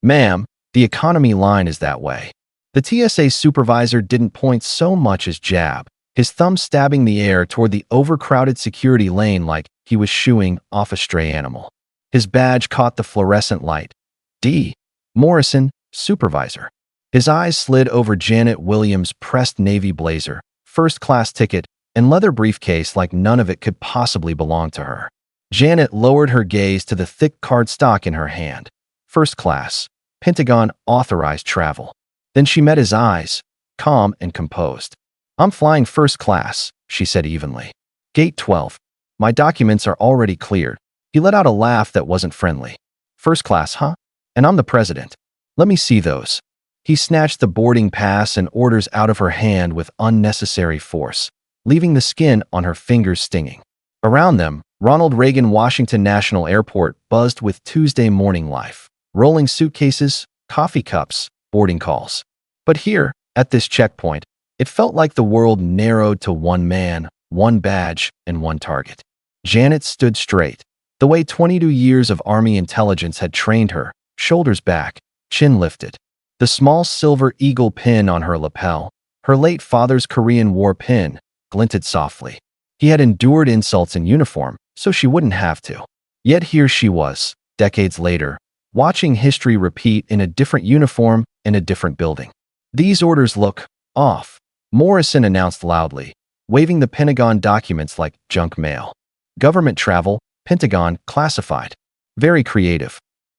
Ma'am, the economy line is that way. The TSA supervisor didn't point so much as jab, his thumb stabbing the air toward the overcrowded security lane like he was shooing off a stray animal. His badge caught the fluorescent light. D. Morrison, supervisor. His eyes slid over Janet Williams' pressed navy blazer, first-class ticket, and leather briefcase like none of it could possibly belong to her. Janet lowered her gaze to the thick cardstock in her hand. First class, Pentagon authorized travel. Then she met his eyes, calm and composed. I'm flying first class, she said evenly. Gate 12. My documents are already cleared. He let out a laugh that wasn't friendly. First class, huh? And I'm the president. Let me see those. He snatched the boarding pass and orders out of her hand with unnecessary force, leaving the skin on her fingers stinging. Around them, Ronald Reagan Washington National Airport buzzed with Tuesday morning life. Rolling suitcases, coffee cups, boarding calls. But here, at this checkpoint, it felt like the world narrowed to one man, one badge, and one target. Janet stood straight, the way 22 years of Army intelligence had trained her, shoulders back, chin lifted. The small silver eagle pin on her lapel, her late father's Korean War pin, glinted softly. He had endured insults in uniform, so she wouldn't have to. Yet here she was, decades later, watching history repeat in a different uniform in a different building. These orders look off, Morrison announced loudly, waving the Pentagon documents like junk mail. Government travel, Pentagon, classified. Very creative.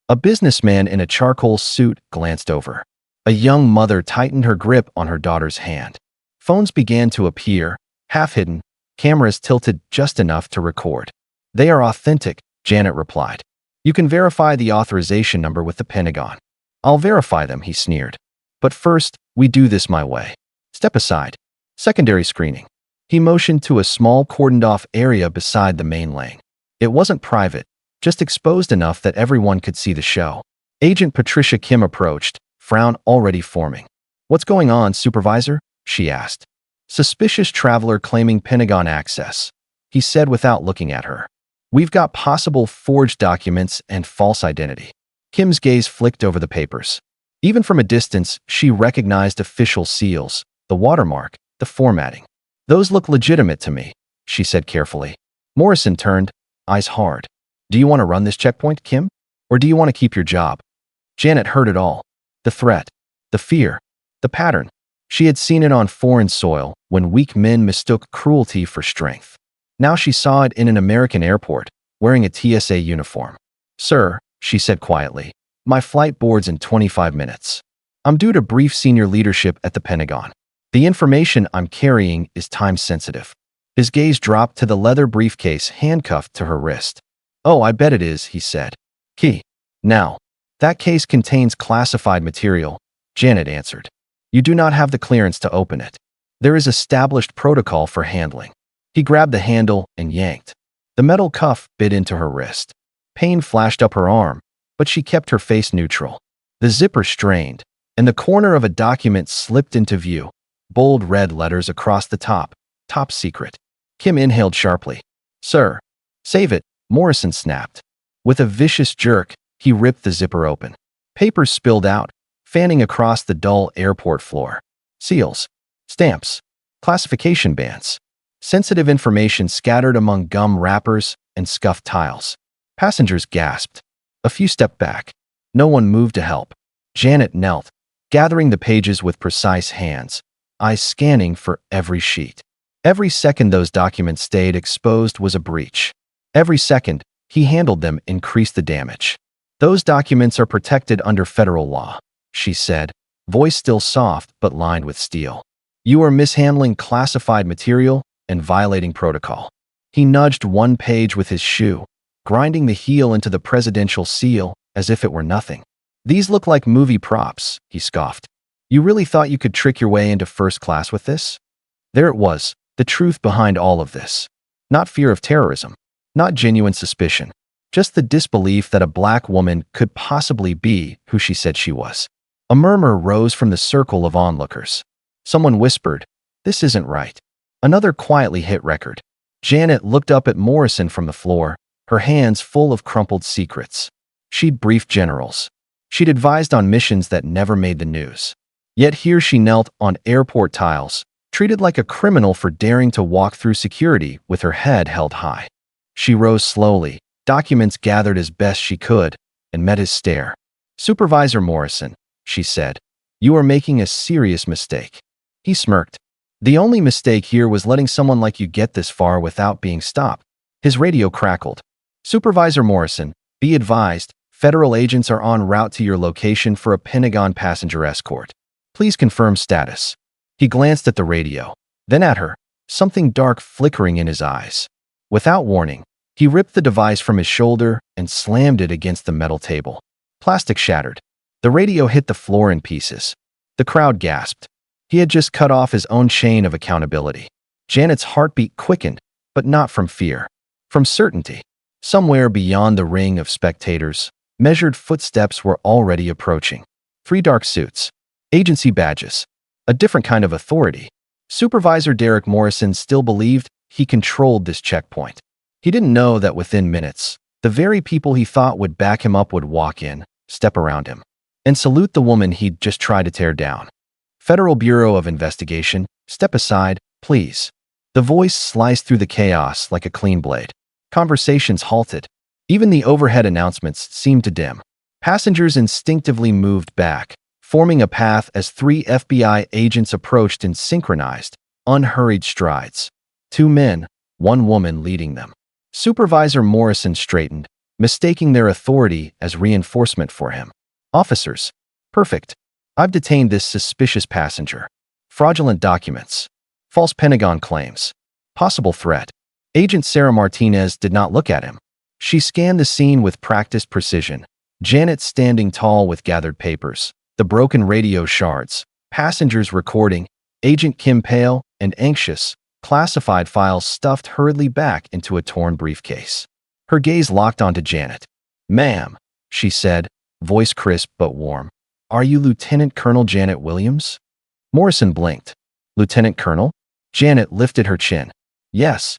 A businessman in a charcoal suit glanced over. A young mother tightened her grip on her daughter's hand. Phones began to appear, half-hidden, cameras tilted just enough to record. They are authentic, Janet replied. You can verify the authorization number with the Pentagon. I'll verify them, he sneered. But first, we do this my way. Step aside. Secondary screening. He motioned to a small cordoned-off area beside the main lane. It wasn't private, just exposed enough that everyone could see the show. Agent Patricia Kim approached, frown already forming. What's going on, supervisor? She asked. Suspicious traveler claiming Pentagon access, he said without looking at her. We've got possible forged documents and false identity. Kim's gaze flicked over the papers. Even from a distance, she recognized official seals, the watermark, the formatting. Those look legitimate to me, she said carefully. Morrison turned, eyes hard. Do you want to run this checkpoint, Kim? Or do you want to keep your job? Janet heard it all. The threat, the fear, the pattern. She had seen it on foreign soil when weak men mistook cruelty for strength. Now she saw it in an American airport, wearing a TSA uniform. Sir, she said quietly, my flight boards in 25 minutes. I'm due to brief senior leadership at the Pentagon. The information I'm carrying is time-sensitive. His gaze dropped to the leather briefcase handcuffed to her wrist. Oh, I bet it is, he said. Key. Now. That case contains classified material, Janet answered. You do not have the clearance to open it. There is established protocol for handling. He grabbed the handle and yanked. The metal cuff bit into her wrist. Pain flashed up her arm, but she kept her face neutral. The zipper strained, and the corner of a document slipped into view. Bold red letters across the top. Top secret. Kim inhaled sharply. Sir. Save it, Morrison snapped. With a vicious jerk, he ripped the zipper open. Papers spilled out, fanning across the dull airport floor. Seals. Stamps. Classification bands. Sensitive information scattered among gum wrappers and scuffed tiles. Passengers gasped. A few stepped back. No one moved to help. Janet knelt, gathering the pages with precise hands, eyes scanning for every sheet. Every second those documents stayed exposed was a breach. Every second he handled them increased the damage. Those documents are protected under federal law, she said, voice still soft but lined with steel. You are mishandling classified material and violating protocol. He nudged one page with his shoe, grinding the heel into the presidential seal as if it were nothing. These look like movie props, he scoffed. You really thought you could trick your way into first class with this? There it was, the truth behind all of this. Not fear of terrorism, not genuine suspicion, just the disbelief that a black woman could possibly be who she said she was. A murmur rose from the circle of onlookers. Someone whispered, "This isn't right." Another quietly hit record. Janet looked up at Morrison from the floor, her hands full of crumpled secrets. She'd briefed generals. She'd advised on missions that never made the news. Yet here she knelt on airport tiles, treated like a criminal for daring to walk through security with her head held high. She rose slowly, documents gathered as best she could, and met his stare. "Supervisor Morrison," she said, "you are making a serious mistake." He smirked. "The only mistake here was letting someone like you get this far without being stopped." His radio crackled. "Supervisor Morrison, be advised, federal agents are en route to your location for a Pentagon passenger escort. Please confirm status." He glanced at the radio, then at her, something dark flickering in his eyes. Without warning, he ripped the device from his shoulder and slammed it against the metal table. Plastic shattered. The radio hit the floor in pieces. The crowd gasped. He had just cut off his own chain of accountability. Janet's heartbeat quickened, but not from fear, from certainty. Somewhere beyond the ring of spectators, measured footsteps were already approaching. 3 dark suits, agency badges, a different kind of authority. Supervisor Derek Morrison still believed he controlled this checkpoint. He didn't know that within minutes, the very people he thought would back him up would walk in, step around him, and salute the woman he'd just tried to tear down. "Federal Bureau of Investigation, step aside, please." The voice sliced through the chaos like a clean blade. Conversations halted. Even the overhead announcements seemed to dim. Passengers instinctively moved back, forming a path as 3 FBI agents approached in synchronized, unhurried strides. 2 men, 1 woman leading them. Supervisor Morrison straightened, mistaking their authority as reinforcement for him. "Officers. Perfect. I've detained this suspicious passenger. Fraudulent documents. False Pentagon claims. Possible threat." Agent Sarah Martinez did not look at him. She scanned the scene with practiced precision. Janet standing tall with gathered papers, the broken radio shards, passengers recording, Agent Kim pale and anxious, classified files stuffed hurriedly back into a torn briefcase. Her gaze locked onto Janet. "Ma'am," she said, voice crisp but warm. "Are you Lieutenant Colonel Janet Williams?" Morrison blinked. "Lieutenant Colonel?" Janet lifted her chin. "Yes."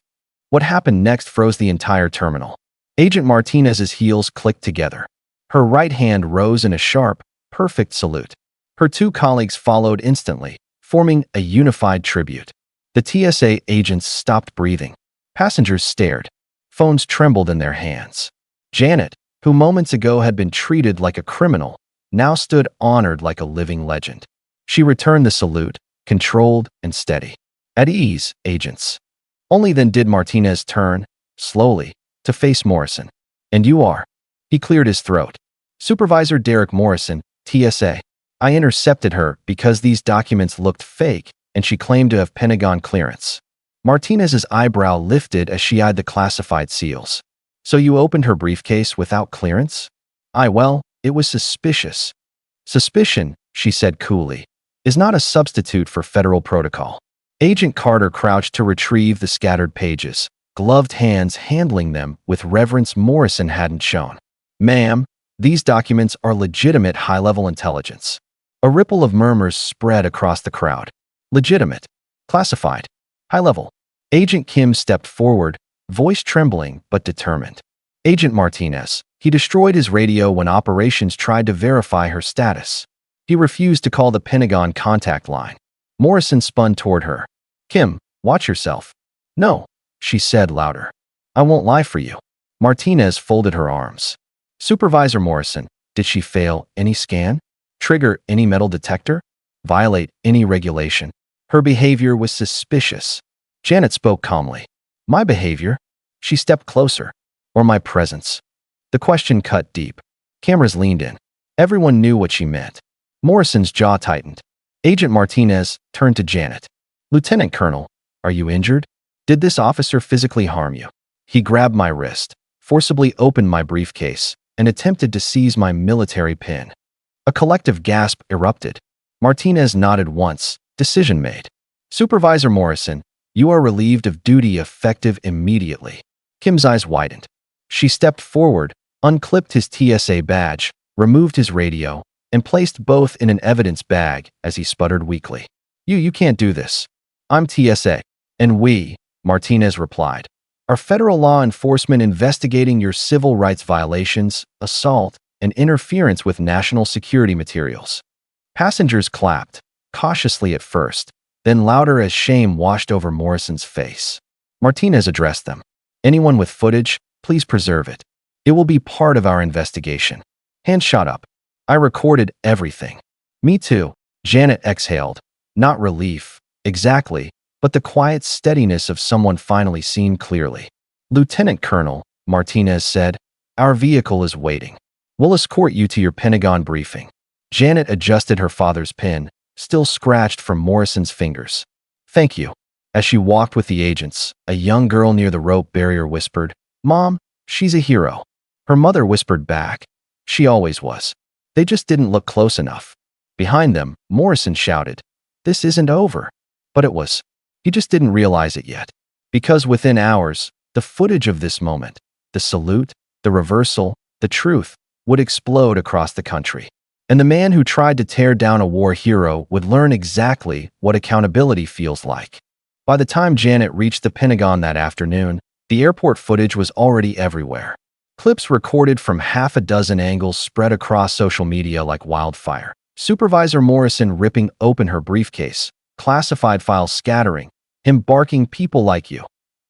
What happened next froze the entire terminal. Agent Martinez's heels clicked together. Her right hand rose in a sharp, perfect salute. Her 2 colleagues followed instantly, forming a unified tribute. The TSA agents stopped breathing. Passengers stared. Phones trembled in their hands. Janet, who moments ago had been treated like a criminal, now stood honored like a living legend. She returned the salute, controlled and steady. "At ease, agents." Only then did Martinez turn, slowly, to face Morrison. "And you are?" He cleared his throat. "Supervisor Derek Morrison, TSA. I intercepted her because these documents looked fake and she claimed to have Pentagon clearance." Martinez's eyebrow lifted as she eyed the classified seals. "So you opened her briefcase without clearance?" Well, it was suspicious." "Suspicion," she said coolly, "is not a substitute for federal protocol." Agent Carter crouched to retrieve the scattered pages, gloved hands handling them with reverence Morrison hadn't shown. "Ma'am, these documents are legitimate high-level intelligence." A ripple of murmurs spread across the crowd. "Legitimate. Classified. High-level." Agent Kim stepped forward, voice trembling but determined. "Agent Martinez, he destroyed his radio when operations tried to verify her status. He refused to call the Pentagon contact line." Morrison spun toward her. "Kim, watch yourself." "No," she said louder. "I won't lie for you." Martinez folded her arms. "Supervisor Morrison, did she fail any scan? Trigger any metal detector? Violate any regulation? Her behavior was suspicious." Janet spoke calmly. "My behavior?" She stepped closer. "Or my presence?" The question cut deep. Cameras leaned in. Everyone knew what she meant. Morrison's jaw tightened. Agent Martinez turned to Janet. "Lieutenant Colonel, are you injured? Did this officer physically harm you?" He grabbed my wrist, forcibly opened my briefcase, and attempted to seize my military pin. A collective gasp erupted. Martinez nodded once, decision made. "Supervisor Morrison, you are relieved of duty effective immediately." Kim's eyes widened. She stepped forward, unclipped his TSA badge, removed his radio, and placed both in an evidence bag as he sputtered weakly. You can't do this. I'm TSA. And we," Martinez replied, "are federal law enforcement investigating your civil rights violations, assault, and interference with national security materials. Passengers clapped, cautiously at first, then louder as shame washed over Morrison's face. Martinez addressed them. Anyone with footage, please preserve it. It will be part of our investigation. Hands shot up. I recorded everything. Me too. Janet exhaled. Not relief, exactly, but the quiet steadiness of someone finally seen clearly. Lieutenant Colonel, Martinez said, our vehicle is waiting. We'll escort you to your Pentagon briefing. Janet adjusted her father's pin, still scratched from Morrison's fingers. Thank you. As she walked with the agents, a young girl near the rope barrier whispered, Mom, she's a hero. Her mother whispered back, she always was. They just didn't look close enough. Behind them, Morrison shouted, this isn't over. But it was. He just didn't realize it yet. Because within hours, the footage of this moment, the salute, the reversal, the truth, would explode across the country. And the man who tried to tear down a war hero would learn exactly what accountability feels like. By the time Janet reached the Pentagon that afternoon, the airport footage was already everywhere. Clips recorded from half a dozen angles spread across social media like wildfire. Supervisor Morrison ripping open her briefcase, classified files scattering, him barking people like you.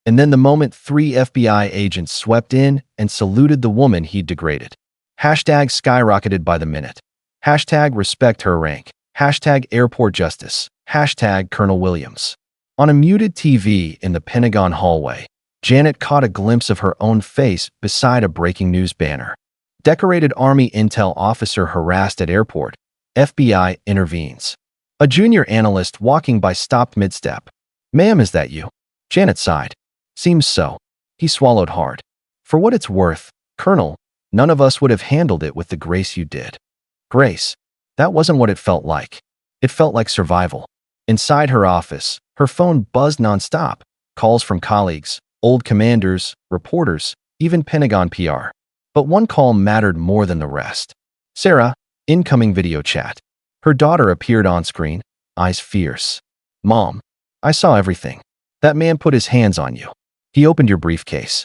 And then the moment 3 FBI agents swept in and saluted the woman he'd degraded. Hashtag skyrocketed by the minute. Hashtag respect her rank. Hashtag airport justice. Hashtag Colonel Williams. On a muted TV in the Pentagon hallway, Janet caught a glimpse of her own face beside a breaking news banner. Decorated Army intel officer harassed at airport. FBI intervenes. A junior analyst walking by stopped mid-step. Ma'am, is that you? Janet sighed. Seems so. He swallowed hard. For what it's worth, Colonel, none of us would have handled it with the grace you did. Grace. That wasn't what it felt like. It felt like survival. Inside her office, her phone buzzed nonstop. Calls from colleagues, old commanders, reporters, even Pentagon PR. But one call mattered more than the rest. Sarah, incoming video chat. Her daughter appeared on screen, eyes fierce. Mom, I saw everything. That man put his hands on you. He opened your briefcase.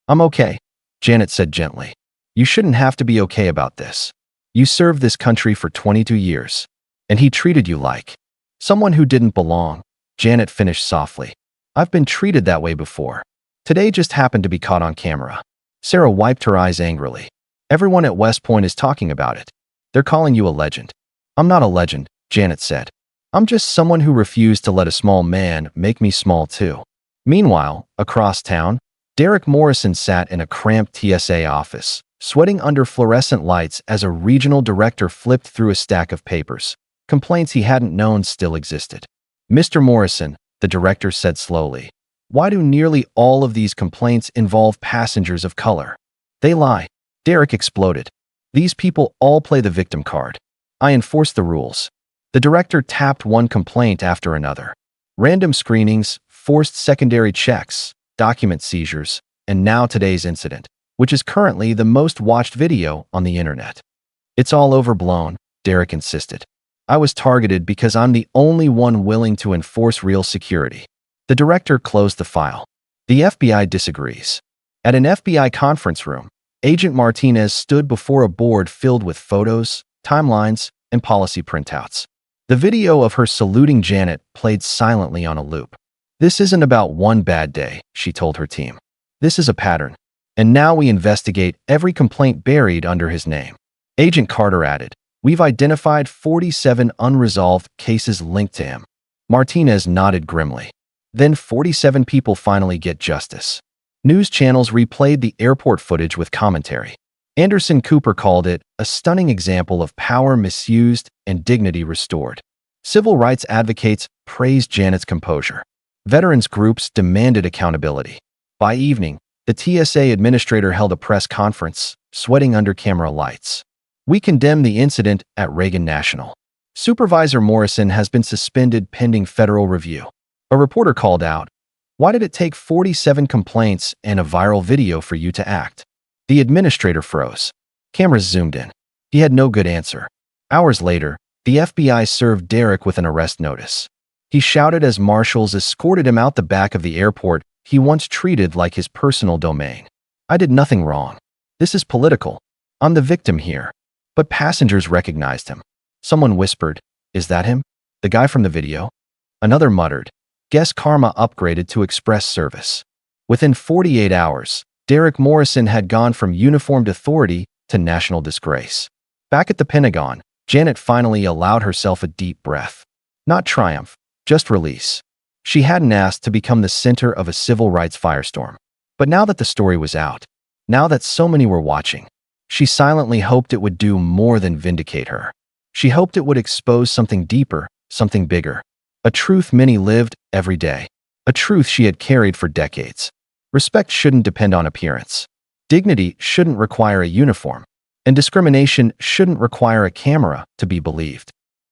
I'm okay, Janet said gently. You shouldn't have to be okay about this. You served this country for 22 years. And he treated you like someone who didn't belong, Janet finished softly. I've been treated that way before. Today just happened to be caught on camera. Sarah wiped her eyes angrily. Everyone at West Point is talking about it. They're calling you a legend. I'm not a legend, Janet said. I'm just someone who refused to let a small man make me small too. Meanwhile, across town, Derek Morrison sat in a cramped TSA office, sweating under fluorescent lights as a regional director flipped through a stack of papers. Complaints he hadn't known still existed. Mr. Morrison, the director said slowly, why do nearly all of these complaints involve passengers of color? They lie. Derek exploded. These people all play the victim card. I enforce the rules. The director tapped one complaint after another. Random screenings, forced secondary checks, document seizures, and now today's incident, which is currently the most watched video on the internet. It's all overblown, Derek insisted. I was targeted because I'm the only one willing to enforce real security. The director closed the file. The FBI disagrees. At an FBI conference room, Agent Martinez stood before a board filled with photos, timelines, and policy printouts. The video of her saluting Janet played silently on a loop. This isn't about one bad day, she told her team. This is a pattern. And now we investigate every complaint buried under his name. Agent Carter added, we've identified 47 unresolved cases linked to him. Martinez nodded grimly. Then 47 people finally get justice. News channels replayed the airport footage with commentary. Anderson Cooper called it a stunning example of power misused and dignity restored. Civil rights advocates praised Janet's composure. Veterans groups demanded accountability. By evening, the TSA administrator held a press conference, sweating under camera lights. We condemn the incident at Reagan National. Supervisor Morrison has been suspended pending federal review. A reporter called out, why did it take 47 complaints and a viral video for you to act? The administrator froze. Cameras zoomed in. He had no good answer. Hours later, the FBI served Derek with an arrest notice. He shouted as marshals escorted him out the back of the airport he once treated like his personal domain. I did nothing wrong. This is political. I'm the victim here. But passengers recognized him. Someone whispered, "Is that him? The guy from the video?" Another muttered, "Guess karma upgraded to express service." Within 48 hours, Derek Morrison had gone from uniformed authority to national disgrace. Back at the Pentagon, Janet finally allowed herself a deep breath. Not triumph, just release. She hadn't asked to become the center of a civil rights firestorm. But now that the story was out, now that so many were watching, she silently hoped it would do more than vindicate her. She hoped it would expose something deeper, something bigger. A truth many lived every day. A truth she had carried for decades. Respect shouldn't depend on appearance. Dignity shouldn't require a uniform. And discrimination shouldn't require a camera to be believed.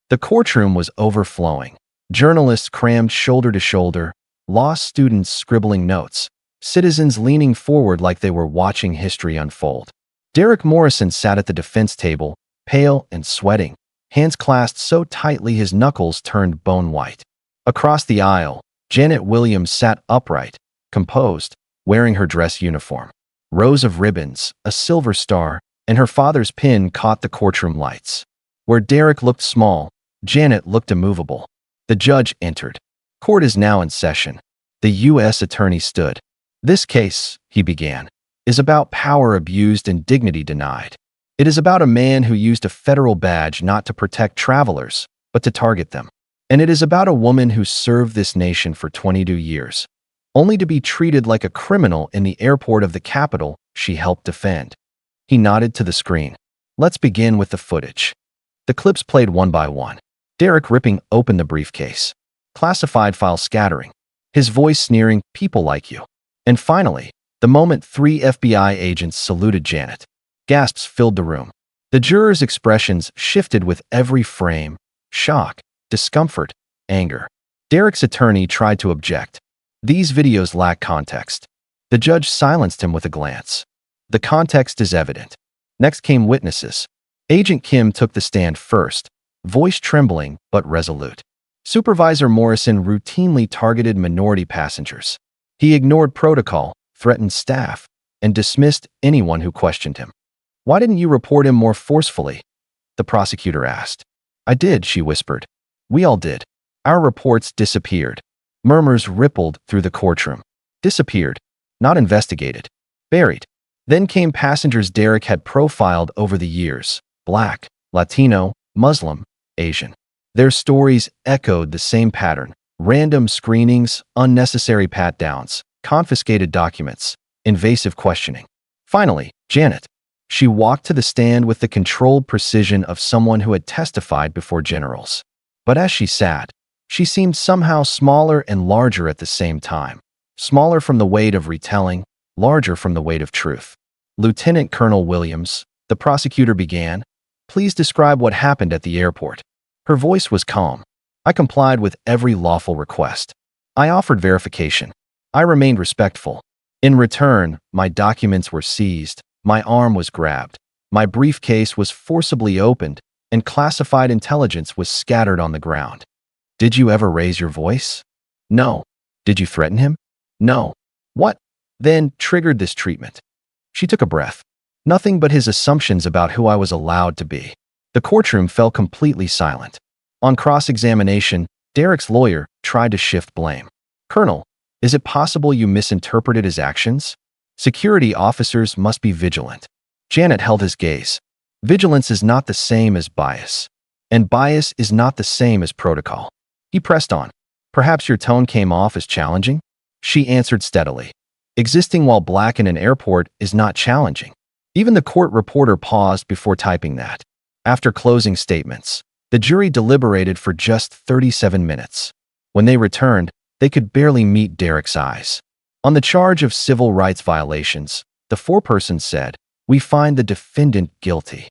The courtroom was overflowing. Journalists crammed shoulder to shoulder, law students scribbling notes, citizens leaning forward like they were watching history unfold. Derek Morrison sat at the defense table, pale and sweating, hands clasped so tightly his knuckles turned bone white. Across the aisle, Janet Williams sat upright, composed, wearing her dress uniform. Rows of ribbons, a silver star, and her father's pin caught the courtroom lights. Where Derek looked small, Janet looked immovable. The judge entered. Court is now in session. The U.S. attorney stood. "This case," he began, "is about power abused and dignity denied. It is about a man who used a federal badge not to protect travelers, but to target them. And it is about a woman who served this nation for 22 years, only to be treated like a criminal in the airport of the capital she helped defend." He nodded to the screen. "Let's begin with the footage." The clips played one by one. Derek ripping open the briefcase. Classified files scattering. His voice sneering, "People like you." And finally, the moment 3 FBI agents saluted Janet. Gasps filled the room. The jurors' expressions shifted with every frame. Shock, discomfort, anger. Derek's attorney tried to object. "These videos lack context." The judge silenced him with a glance. "The context is evident." Next came witnesses. Agent Kim took the stand first, voice trembling but resolute. Supervisor Morrison routinely targeted minority passengers. He ignored protocol, threatened staff, and dismissed anyone who questioned him. "Why didn't you report him more forcefully?" the prosecutor asked. "I did," she whispered. "We all did. Our reports disappeared." Murmurs rippled through the courtroom. Disappeared. Not investigated. Buried. Then came passengers Derek had profiled over the years. Black, Latino, Muslim, Asian. Their stories echoed the same pattern. Random screenings, unnecessary pat-downs, confiscated documents, invasive questioning. Finally, Janet. She walked to the stand with the controlled precision of someone who had testified before generals. But as she sat, she seemed somehow smaller and larger at the same time. Smaller from the weight of retelling, larger from the weight of truth. "Lieutenant Colonel Williams," the prosecutor began, "please describe what happened at the airport." Her voice was calm. "I complied with every lawful request. I offered verification. I remained respectful. In return, my documents were seized, my arm was grabbed, my briefcase was forcibly opened, and classified intelligence was scattered on the ground." "Did you ever raise your voice?" "No." "Did you threaten him?" "No." "What then triggered this treatment?" She took a breath. "Nothing but his assumptions about who I was allowed to be." The courtroom fell completely silent. On cross-examination, Derek's lawyer tried to shift blame. "Colonel, is it possible you misinterpreted his actions? Security officers must be vigilant." Janet held his gaze. "Vigilance is not the same as bias. And bias is not the same as protocol." He pressed on. "Perhaps your tone came off as challenging?" She answered steadily. "Existing while black in an airport is not challenging." Even the court reporter paused before typing that. After closing statements, the jury deliberated for just 37 minutes. When they returned, they could barely meet Derek's eyes. On the charge of civil rights violations, the foreperson said, "We find the defendant guilty."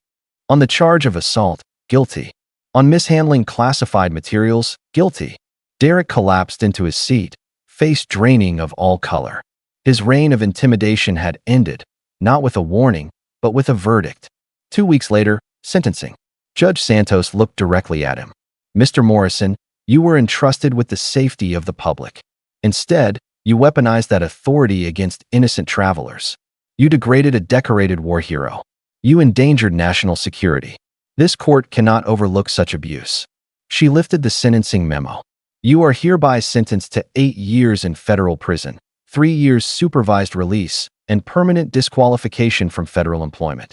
On the charge of assault, guilty. On mishandling classified materials, guilty. Derek collapsed into his seat, face draining of all color. His reign of intimidation had ended, not with a warning, but with a verdict. 2 weeks later, sentencing. Judge Santos looked directly at him. "Mr. Morrison, you were entrusted with the safety of the public. Instead, you weaponized that authority against innocent travelers. You degraded a decorated war hero. You endangered national security. This court cannot overlook such abuse. She lifted the sentencing memo. You are hereby sentenced to 8 years in federal prison, 3 years supervised release, and permanent disqualification from federal employment.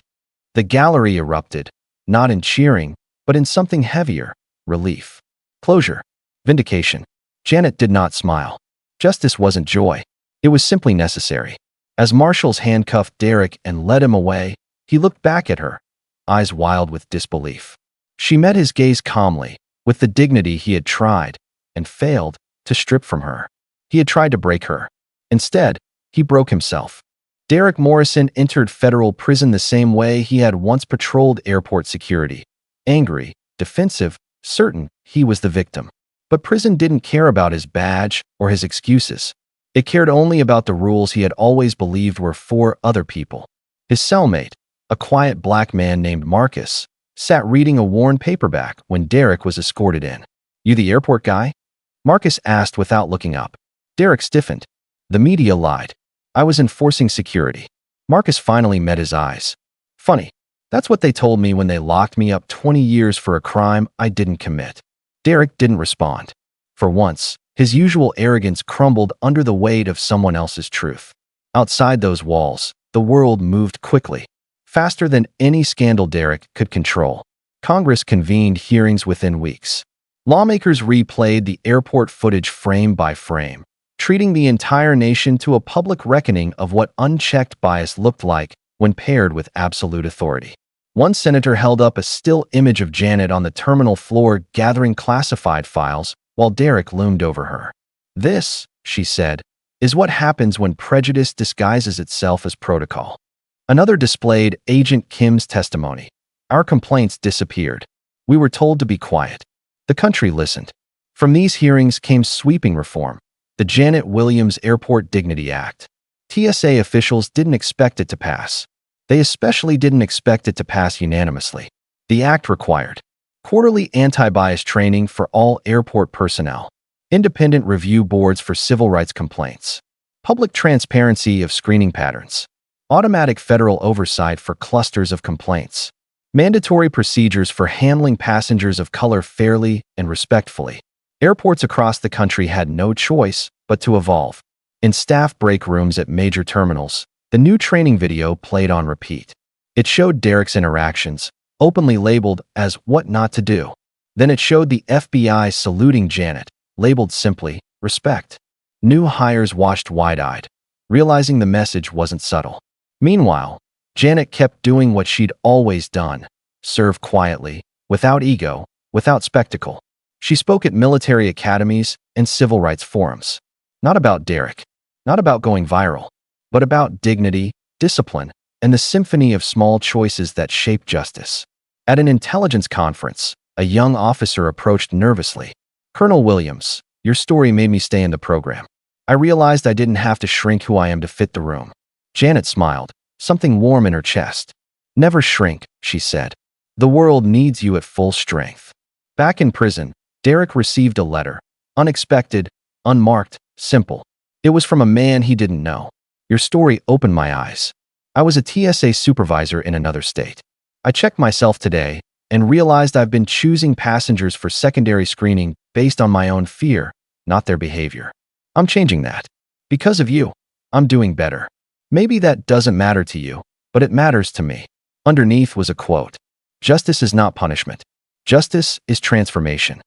The gallery erupted, not in cheering, but in something heavier: relief. Closure. Vindication. Janet did not smile. Justice wasn't joy. It was simply necessary. As marshals handcuffed Derek and led him away, he looked back at her, eyes wild with disbelief. She met his gaze calmly, with the dignity he had tried, and failed, to strip from her. He had tried to break her. Instead, he broke himself. Derek Morrison entered federal prison the same way he had once patrolled airport security. Angry, defensive, certain he was the victim. But prison didn't care about his badge or his excuses. It cared only about the rules he had always believed were for other people. His cellmate, a quiet black man named Marcus, sat reading a worn paperback when Derek was escorted in. You the airport guy? Marcus asked without looking up. Derek stiffened. The media lied. I was enforcing security. Marcus finally met his eyes. Funny. That's what they told me when they locked me up 20 years for a crime I didn't commit. Derek didn't respond. For once, his usual arrogance crumbled under the weight of someone else's truth. Outside those walls, the world moved quickly, faster than any scandal Derek could control. Congress convened hearings within weeks. Lawmakers replayed the airport footage frame by frame, treating the entire nation to a public reckoning of what unchecked bias looked like when paired with absolute authority. One senator held up a still image of Janet on the terminal floor gathering classified files while Derek loomed over her. This, she said, is what happens when prejudice disguises itself as protocol. Another displayed Agent Kim's testimony. Our complaints disappeared. We were told to be quiet. The country listened. From these hearings came sweeping reform, the Janet Williams Airport Dignity Act. TSA officials didn't expect it to pass. They especially didn't expect it to pass unanimously. The act required quarterly anti-bias training for all airport personnel, independent review boards for civil rights complaints, public transparency of screening patterns, automatic federal oversight for clusters of complaints, mandatory procedures for handling passengers of color fairly and respectfully. Airports across the country had no choice but to evolve. In staff break rooms at major terminals, the new training video played on repeat. It showed Derek's interactions, openly labeled as what not to do. Then it showed the FBI saluting Janet, labeled simply, respect. New hires watched wide-eyed, realizing the message wasn't subtle. Meanwhile, Janet kept doing what she'd always done: serve quietly, without ego, without spectacle. She spoke at military academies and civil rights forums. Not about Derek, not about going viral, but about dignity, discipline, and the symphony of small choices that shape justice. At an intelligence conference, a young officer approached nervously. Colonel Williams, your story made me stay in the program. I realized I didn't have to shrink who I am to fit the room. Janet smiled, something warm in her chest. Never shrink, she said. The world needs you at full strength. Back in prison, Derek received a letter. Unexpected, unmarked, simple. It was from a man he didn't know. Your story opened my eyes. I was a TSA supervisor in another state. I checked myself today and realized I've been choosing passengers for secondary screening based on my own fear, not their behavior. I'm changing that. Because of you, I'm doing better. Maybe that doesn't matter to you, but it matters to me. Underneath was a quote. Justice is not punishment. Justice is transformation.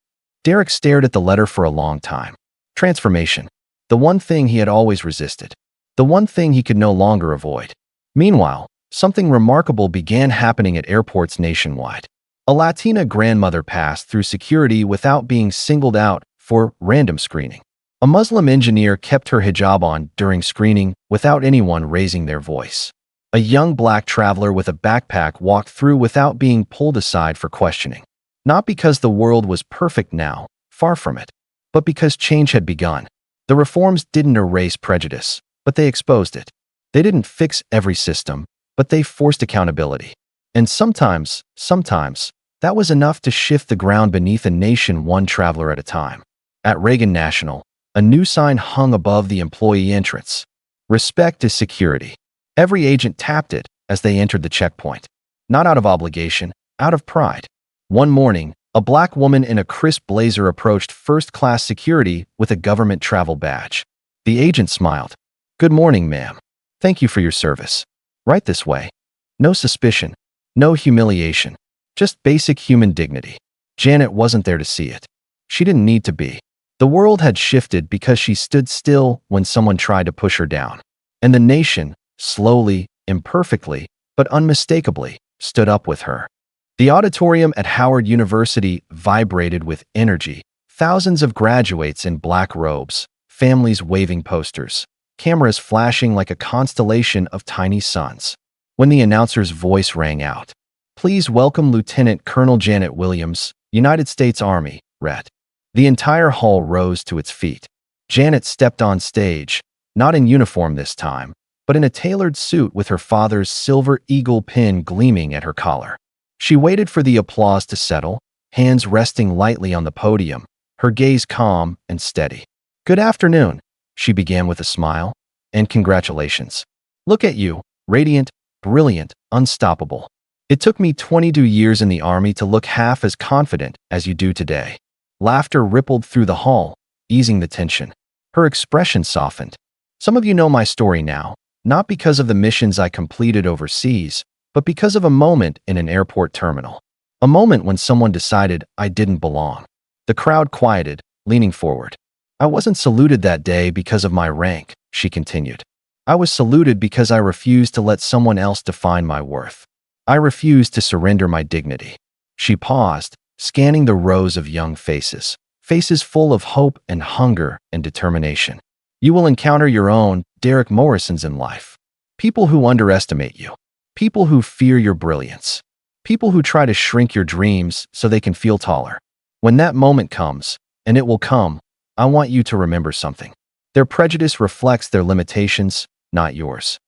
Derek stared at the letter for a long time. Transformation. The one thing he had always resisted. The one thing he could no longer avoid. Meanwhile, something remarkable began happening at airports nationwide. A Latina grandmother passed through security without being singled out for random screening. A Muslim engineer kept her hijab on during screening without anyone raising their voice. A young black traveler with a backpack walked through without being pulled aside for questioning. Not because the world was perfect now, far from it, but because change had begun. The reforms didn't erase prejudice, but they exposed it. They didn't fix every system, but they forced accountability. And sometimes, that was enough to shift the ground beneath a nation one traveler at a time. At Reagan National, a new sign hung above the employee entrance. Respect is security. Every agent tapped it as they entered the checkpoint. Not out of obligation, out of pride. One morning, a black woman in a crisp blazer approached first-class security with a government travel badge. The agent smiled. "Good morning, ma'am. Thank you for your service. Right this way." No suspicion, no humiliation, just basic human dignity. Janet wasn't there to see it. She didn't need to be. The world had shifted because she stood still when someone tried to push her down. And the nation, slowly, imperfectly, but unmistakably, stood up with her. The auditorium at Howard University vibrated with energy. Thousands of graduates in black robes, families waving posters, cameras flashing like a constellation of tiny suns. When the announcer's voice rang out, "Please welcome Lieutenant Colonel Janet Williams, United States Army, Ret." The entire hall rose to its feet. Janet stepped on stage, not in uniform this time, but in a tailored suit with her father's silver eagle pin gleaming at her collar. She waited for the applause to settle, hands resting lightly on the podium, her gaze calm and steady. "Good afternoon," she began with a smile, "and congratulations. Look at you, radiant, brilliant, unstoppable. It took me 22 years in the Army to look half as confident as you do today." Laughter rippled through the hall, easing the tension. Her expression softened. "Some of you know my story now, not because of the missions I completed overseas, but because of a moment in an airport terminal. A moment when someone decided I didn't belong." The crowd quieted, leaning forward. "I wasn't saluted that day because of my rank," she continued. "I was saluted because I refused to let someone else define my worth. I refused to surrender my dignity." She paused, scanning the rows of young faces, faces full of hope and hunger and determination. "You will encounter your own Derek Morrisons in life. People who underestimate you. People who fear your brilliance. People who try to shrink your dreams so they can feel taller. When that moment comes, and it will come, I want you to remember something. Their prejudice reflects their limitations, not yours."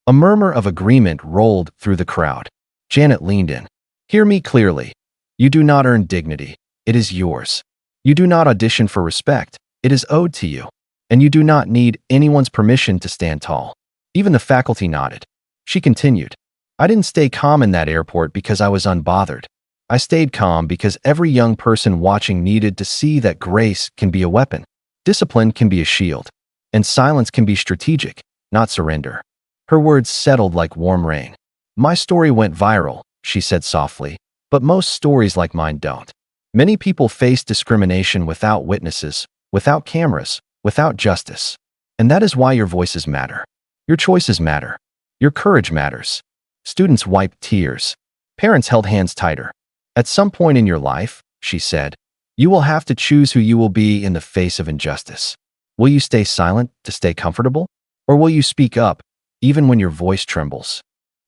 A murmur of agreement rolled through the crowd. Janet leaned in. "Hear me clearly. You do not earn dignity. It is yours. You do not audition for respect. It is owed to you. And you do not need anyone's permission to stand tall." Even the faculty nodded. She continued, "I didn't stay calm in that airport because I was unbothered. I stayed calm because every young person watching needed to see that grace can be a weapon, discipline can be a shield, and silence can be strategic, not surrender." Her words settled like warm rain. "My story went viral," she said softly, "but most stories like mine don't. Many people face discrimination without witnesses, without cameras, without justice. And that is why your voices matter. Your choices matter. Your courage matters." Students wiped tears. Parents held hands tighter. "At some point in your life," she said, "you will have to choose who you will be in the face of injustice. Will you stay silent to stay comfortable? Or will you speak up, even when your voice trembles?"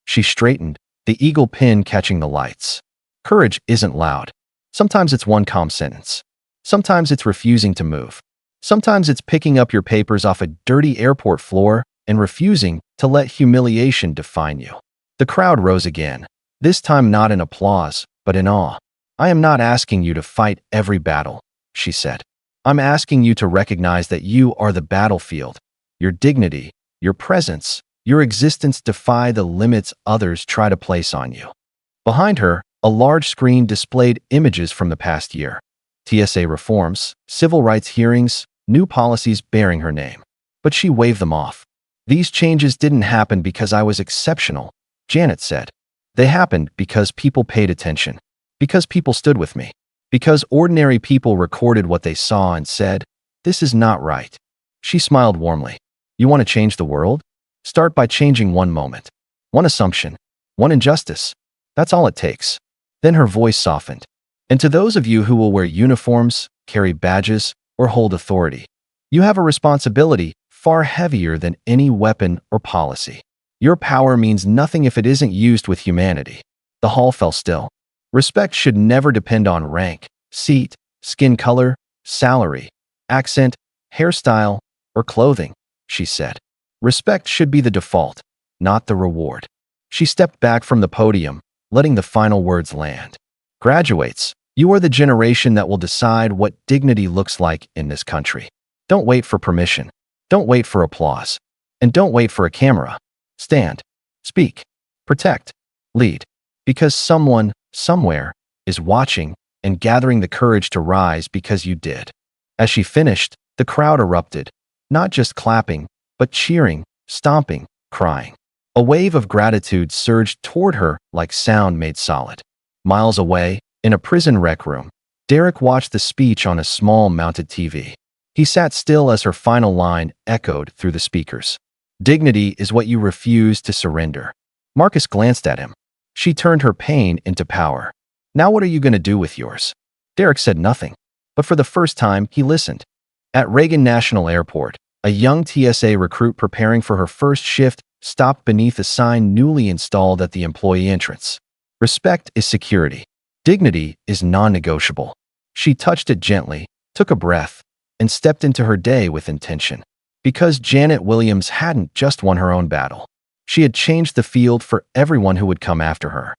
She straightened, the eagle pin catching the lights. Courage isn't loud. Sometimes it's one calm sentence. Sometimes it's refusing to move. Sometimes it's picking up your papers off a dirty airport floor and refusing to let humiliation define you. The crowd rose again, this time not in applause, but in awe. "I am not asking you to fight every battle," she said. "I'm asking you to recognize that you are the battlefield. Your dignity, your presence, your existence defy the limits others try to place on you." Behind her, a large screen displayed images from the past year. TSA reforms, civil rights hearings, new policies bearing her name. But she waved them off. "These changes didn't happen because I was exceptional," Janet said. "They happened because people paid attention, because people stood with me, because ordinary people recorded what they saw and said, 'This is not right.'" She smiled warmly. "You want to change the world? Start by changing one moment, one assumption, one injustice. That's all it takes." Then her voice softened. "And to those of you who will wear uniforms, carry badges, or hold authority, you have a responsibility far heavier than any weapon or policy. Your power means nothing if it isn't used with humanity." The hall fell still. "Respect should never depend on rank, seat, skin color, salary, accent, hairstyle, or clothing," she said. "Respect should be the default, not the reward." She stepped back from the podium, letting the final words land. "Graduates, you are the generation that will decide what dignity looks like in this country. Don't wait for permission. Don't wait for applause. And don't wait for a camera. Stand. Speak. Protect. Lead. Because someone, somewhere, is watching and gathering the courage to rise because you did. As she finished, the crowd erupted, not just clapping, but cheering, stomping, crying. A wave of gratitude surged toward her like sound made solid. Miles away, in a prison rec room, Derek watched the speech on a small mounted TV. He sat still as her final line echoed through the speakers. Dignity is what you refuse to surrender. Marcus glanced at him. She turned her pain into power. Now what are you going to do with yours? Derek said nothing. But for the first time, he listened. At Reagan National Airport, a young TSA recruit preparing for her first shift stopped beneath a sign newly installed at the employee entrance. Respect is security. Dignity is non-negotiable. She touched it gently, took a breath, and stepped into her day with intention. Because Janet Williams hadn't just won her own battle. She had changed the field for everyone who would come after her.